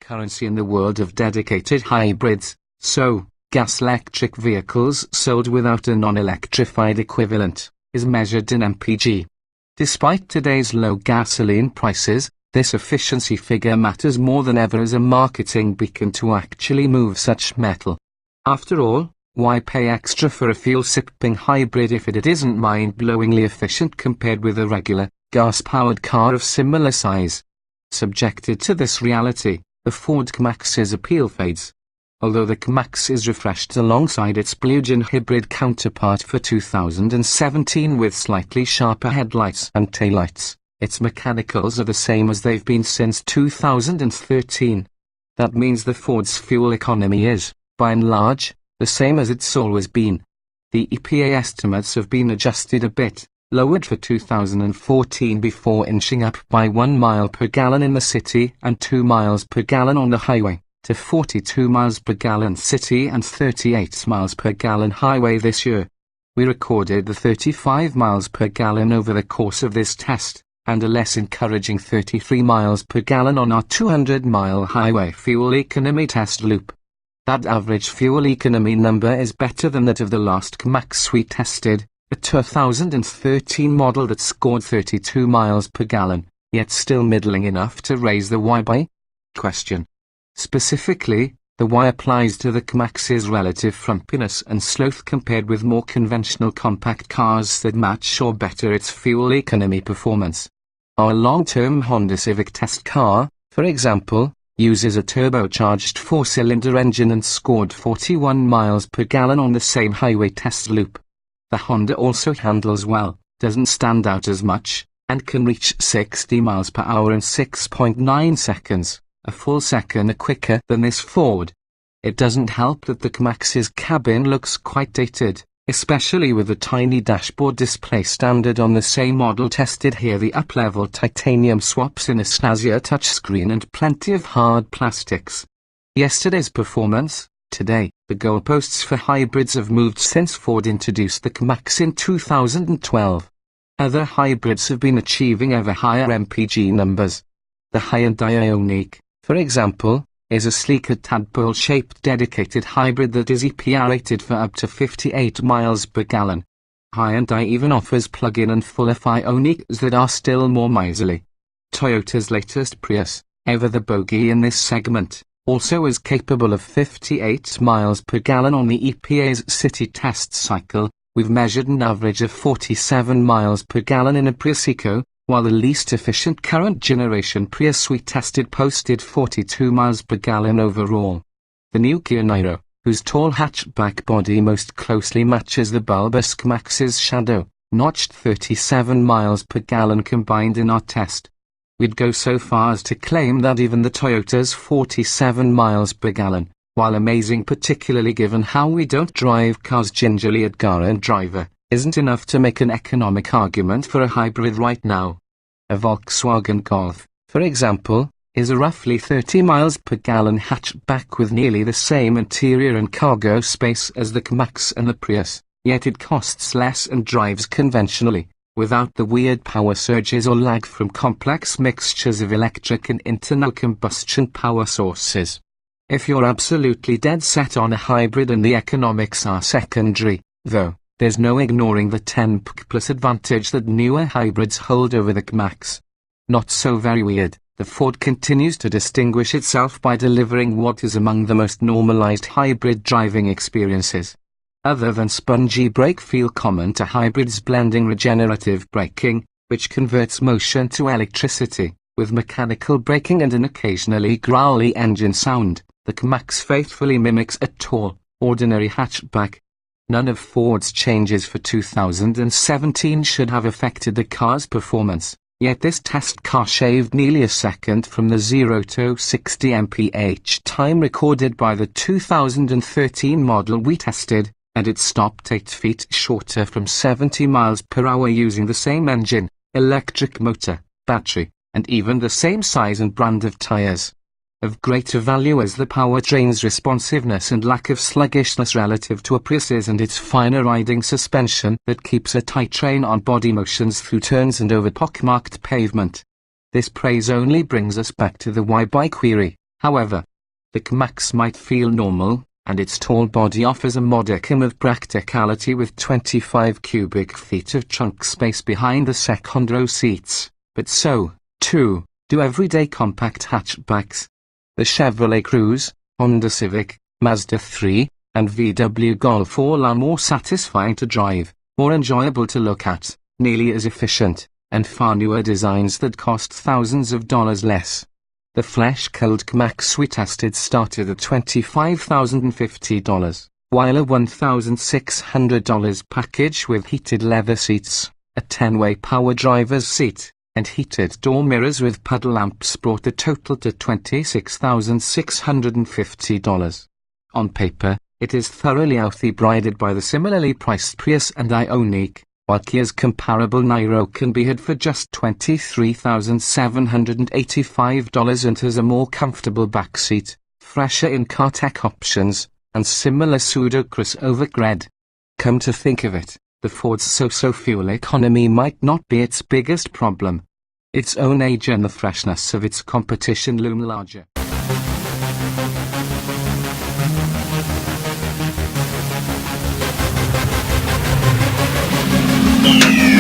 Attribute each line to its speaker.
Speaker 1: currency in the world of dedicated hybrids, so, gas-electric vehicles sold without a non-electrified equivalent, is measured in mpg. Despite today's low gasoline prices, this efficiency figure matters more than ever as a marketing beacon to actually move such metal. After all, why pay extra for a fuel-sipping hybrid if it isn't mind-blowingly efficient compared with a regular, gas-powered car of similar size? Subjected to this reality, the Ford Ka-Max's appeal fades. Although the Ka-Max is refreshed alongside its plug-in hybrid counterpart for 2017 with slightly sharper headlights and taillights, its mechanicals are the same as they've been since 2013. That means the Ford's fuel economy is, by and large, the same as it's always been. The EPA estimates have been adjusted a bit, lowered for 2014 before inching up by 1 mile per gallon in the city and 2 miles per gallon on the highway, to 42 miles per gallon city and 38 miles per gallon highway this year. We recorded the 35 miles per gallon over the course of this test, and a less encouraging 33 miles per gallon on our 200-mile highway fuel economy test loop. That average fuel economy number is better than that of the last Ka-Max we tested, a 2013 model that scored 32 miles per gallon, yet still middling enough to raise the why by question. Specifically, the why applies to the Ka-Max's relative frumpiness and sloth compared with more conventional compact cars that match or better its fuel economy performance. Our long-term Honda Civic test car, for example, uses a turbocharged 4-cylinder engine and scored 41 miles per gallon on the same highway test loop. The Honda also handles well, doesn't stand out as much, and can reach 60 miles per hour in 6.9 seconds, a full second quicker than this Ford. It doesn't help that the Ka-Max's cabin looks quite dated, especially with the tiny dashboard display standard on the same model tested here. The up-level titanium swaps in a snazzier touchscreen and plenty of hard plastics. Yesterday's performance, today, the goalposts for hybrids have moved since Ford introduced the Ka-Max in 2012. Other hybrids have been achieving ever higher mpg numbers. The Hyundai Ioniq, for example, is a sleeker tadpole-shaped dedicated hybrid that is EPA rated for up to 58 miles per gallon. Hyundai even offers plug-in and full-FI Ioniqs that are still more miserly. Toyota's latest Prius, ever the bogey in this segment, also is capable of 58 miles per gallon on the EPA's city test cycle. We've measured an average of 47 miles per gallon in a Prius Eco, while the least efficient current generation Prius we tested posted 42 miles per gallon overall. The new Kia Niro, whose tall hatchback body most closely matches the bulbous Ka-Max's shadow, notched 37 miles per gallon combined in our test. We'd go so far as to claim that even the Toyota's 47 miles per gallon, while amazing particularly given how we don't drive cars gingerly at Gara Driver, isn't enough to make an economic argument for a hybrid right now. A Volkswagen Golf, for example, is a roughly 30 miles per gallon hatchback with nearly the same interior and cargo space as the Ka-Max and the Prius, yet it costs less and drives conventionally, without the weird power surges or lag from complex mixtures of electric and internal combustion power sources. If you're absolutely dead set on a hybrid and the economics are secondary, though, there's no ignoring the 10+ advantage that newer hybrids hold over the Ka-Max. Not so very weird, the Ford continues to distinguish itself by delivering what is among the most normalized hybrid driving experiences. Other than spongy brake feel common to hybrids blending regenerative braking, which converts motion to electricity, with mechanical braking and an occasionally growly engine sound, the Ka-Max faithfully mimics a tall, ordinary hatchback. None of Ford's changes for 2017 should have affected the car's performance, yet this test car shaved nearly a second from the 0 to 60 mph time recorded by the 2013 model we tested, and it stopped 8 feet shorter from 70 miles per hour using the same engine, electric motor, battery, and even the same size and brand of tires. Of greater value is the powertrain's responsiveness and lack of sluggishness relative to a Prius's and its finer riding suspension that keeps a tight rein on body motions through turns and over pockmarked pavement. This praise only brings us back to the why buy query. However, the Kmax might feel normal, and its tall body offers a modicum of practicality with 25 cubic feet of trunk space behind the second row seats, but so, too, do everyday compact hatchbacks. The Chevrolet Cruze, Honda Civic, Mazda 3, and VW Golf all are more satisfying to drive, more enjoyable to look at, nearly as efficient, and far newer designs that cost thousands of dollars less. The flesh-cold Kmax we tested started at $25,050, while a $1,600 package with heated leather seats, a 10-way power driver's seat, and heated door mirrors with puddle lamps brought the total to $26,650. On paper, it is thoroughly outbrided by the similarly priced Prius and Ioniq, while Kia's comparable Niro can be had for just $23,785 and has a more comfortable backseat, fresher in-car tech options, and similar pseudo-crossover cred. Come to think of it, the Ford's so-so fuel economy might not be its biggest problem. Its own age and the freshness of its competition loom larger. Yeah.